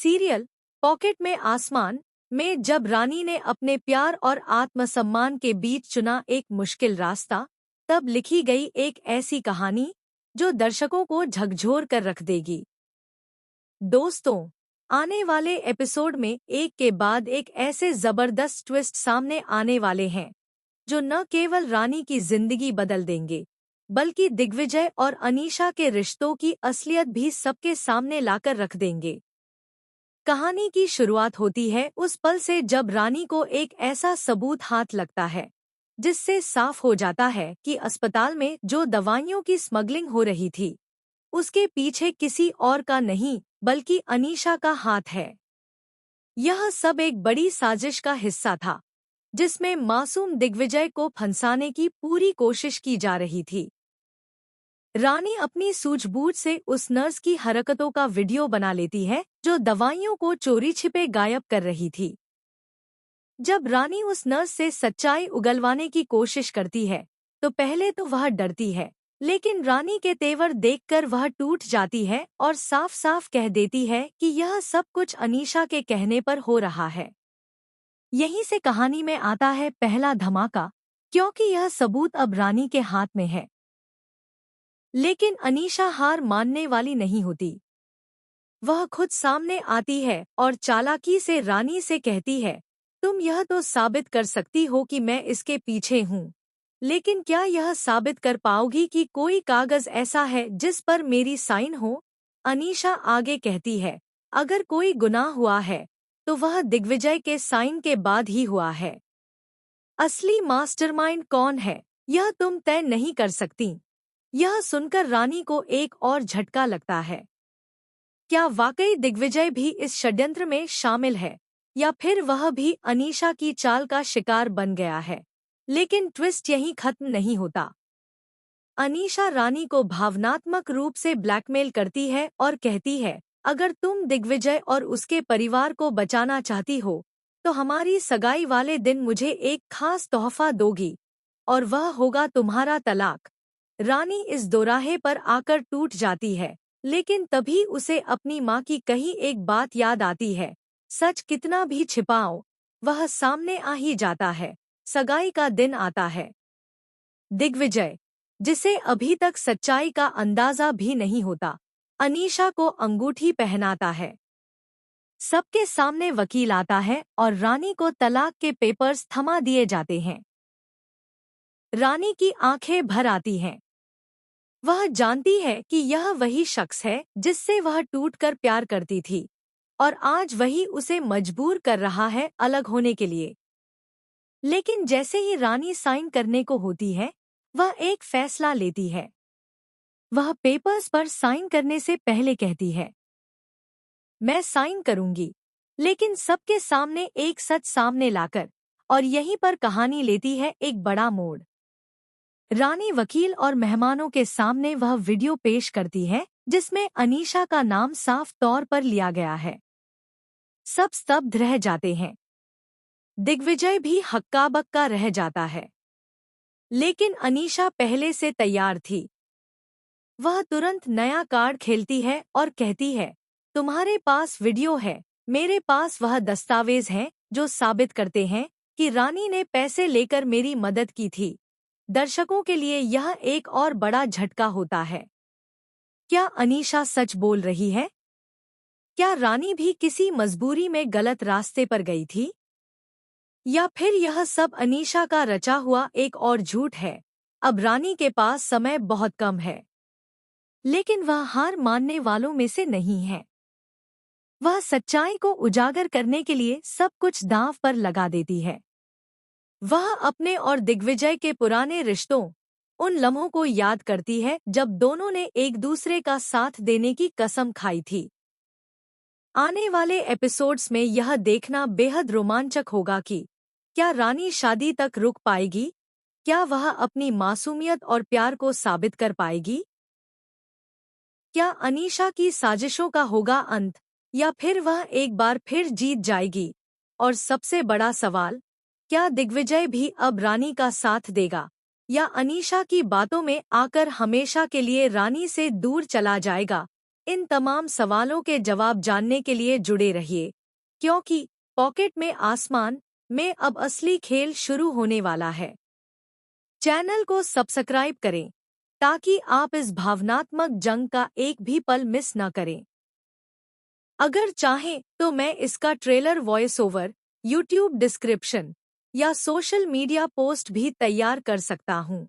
Serial pocket में आसमान में जब रानी ने अपने प्यार और आत्मसम्मान के बीच चुना एक मुश्किल रास्ता, तब लिखी गई एक ऐसी कहानी जो दर्शकों को झकझोर कर रख देगी। दोस्तों, आने वाले एपिसोड में एक के बाद एक ऐसे जबरदस्त ट्विस्ट सामने आने वाले हैं जो न केवल रानी की जिंदगी बदल देंगे, बल्कि दिग्विजय और अनीशा के रिश्तों की असलियत भी सबके सामने लाकर रख देंगे। कहानी की शुरुआत होती है उस पल से जब रानी को एक ऐसा सबूत हाथ लगता है जिससे साफ हो जाता है कि अस्पताल में जो दवाइयों की स्मगलिंग हो रही थी उसके पीछे किसी और का नहीं बल्कि अनीशा का हाथ है। यह सब एक बड़ी साजिश का हिस्सा था जिसमें मासूम दिग्विजय को फंसाने की पूरी कोशिश की जा रही थी। रानी अपनी सूझबूझ से उस नर्स की हरकतों का वीडियो बना लेती है जो दवाइयों को चोरी छिपे गायब कर रही थी। जब रानी उस नर्स से सच्चाई उगलवाने की कोशिश करती है तो पहले तो वह डरती है, लेकिन रानी के तेवर देखकर वह टूट जाती है और साफ साफ कह देती है कि यह सब कुछ अनीशा के कहने पर हो रहा है। यहीं से कहानी में आता है पहला धमाका, क्योंकि यह सबूत अब रानी के हाथ में है। लेकिन अनीशा हार मानने वाली नहीं होती। वह खुद सामने आती है और चालाकी से रानी से कहती है, तुम यह तो साबित कर सकती हो कि मैं इसके पीछे हूँ, लेकिन क्या यह साबित कर पाओगी कि कोई कागज ऐसा है जिस पर मेरी साइन हो? अनीशा आगे कहती है, अगर कोई गुनाह हुआ है तो वह दिग्विजय के साइन के बाद ही हुआ है। असली मास्टरमाइंड कौन है यह तुम तय नहीं कर सकती। यह सुनकर रानी को एक और झटका लगता है। क्या वाकई दिग्विजय भी इस षड्यंत्र में शामिल है, या फिर वह भी अनीशा की चाल का शिकार बन गया है? लेकिन ट्विस्ट यहीं खत्म नहीं होता। अनीशा रानी को भावनात्मक रूप से ब्लैकमेल करती है और कहती है, अगर तुम दिग्विजय और उसके परिवार को बचाना चाहती हो तो हमारी सगाई वाले दिन मुझे एक खास तोहफा दोगी, और वह होगा तुम्हारा तलाक। रानी इस दोराहे पर आकर टूट जाती है, लेकिन तभी उसे अपनी माँ की कही एक बात याद आती है, सच कितना भी छिपाओ वह सामने आ ही जाता है। सगाई का दिन आता है। दिग्विजय, जिसे अभी तक सच्चाई का अंदाजा भी नहीं होता, अनीशा को अंगूठी पहनाता है। सबके सामने वकील आता है और रानी को तलाक के पेपर्स थमा दिए जाते हैं। रानी की आंखें भर आती हैं। वह जानती है कि यह वही शख्स है जिससे वह टूटकर प्यार करती थी, और आज वही उसे मजबूर कर रहा है अलग होने के लिए। लेकिन जैसे ही रानी साइन करने को होती है, वह एक फैसला लेती है। वह पेपर्स पर साइन करने से पहले कहती है, मैं साइन करूंगी, लेकिन सबके सामने एक सच सामने लाकर। और यहीं पर कहानी लेती है एक बड़ा मोड़। रानी वकील और मेहमानों के सामने वह वीडियो पेश करती है जिसमें अनीशा का नाम साफ तौर पर लिया गया है। सब स्तब्ध रह जाते हैं। दिग्विजय भी हक्का बक्का रह जाता है। लेकिन अनीशा पहले से तैयार थी। वह तुरंत नया कार्ड खेलती है और कहती है, तुम्हारे पास वीडियो है, मेरे पास वह दस्तावेज हैं जो साबित करते हैं कि रानी ने पैसे लेकर मेरी मदद की थी। दर्शकों के लिए यह एक और बड़ा झटका होता है। क्या अनीशा सच बोल रही है? क्या रानी भी किसी मजबूरी में गलत रास्ते पर गई थी? या फिर यह सब अनीशा का रचा हुआ एक और झूठ है? अब रानी के पास समय बहुत कम है, लेकिन वह हार मानने वालों में से नहीं है। वह सच्चाई को उजागर करने के लिए सब कुछ दांव पर लगा देती है। वह अपने और दिग्विजय के पुराने रिश्तों, उन लम्हों को याद करती है जब दोनों ने एक दूसरे का साथ देने की कसम खाई थी। आने वाले एपिसोड्स में यह देखना बेहद रोमांचक होगा कि क्या रानी शादी तक रुक पाएगी? क्या वह अपनी मासूमियत और प्यार को साबित कर पाएगी? क्या अनीशा की साजिशों का होगा अंत, या फिर वह एक बार फिर जीत जाएगी? और सबसे बड़ा सवाल, क्या दिग्विजय भी अब रानी का साथ देगा, या अनीशा की बातों में आकर हमेशा के लिए रानी से दूर चला जाएगा? इन तमाम सवालों के जवाब जानने के लिए जुड़े रहिए, क्योंकि पॉकेट में आसमान में अब असली खेल शुरू होने वाला है। चैनल को सब्सक्राइब करें ताकि आप इस भावनात्मक जंग का एक भी पल मिस न करें। अगर चाहें तो मैं इसका trailer voice over, YouTube description या सोशल मीडिया पोस्ट भी तैयार कर सकता हूं।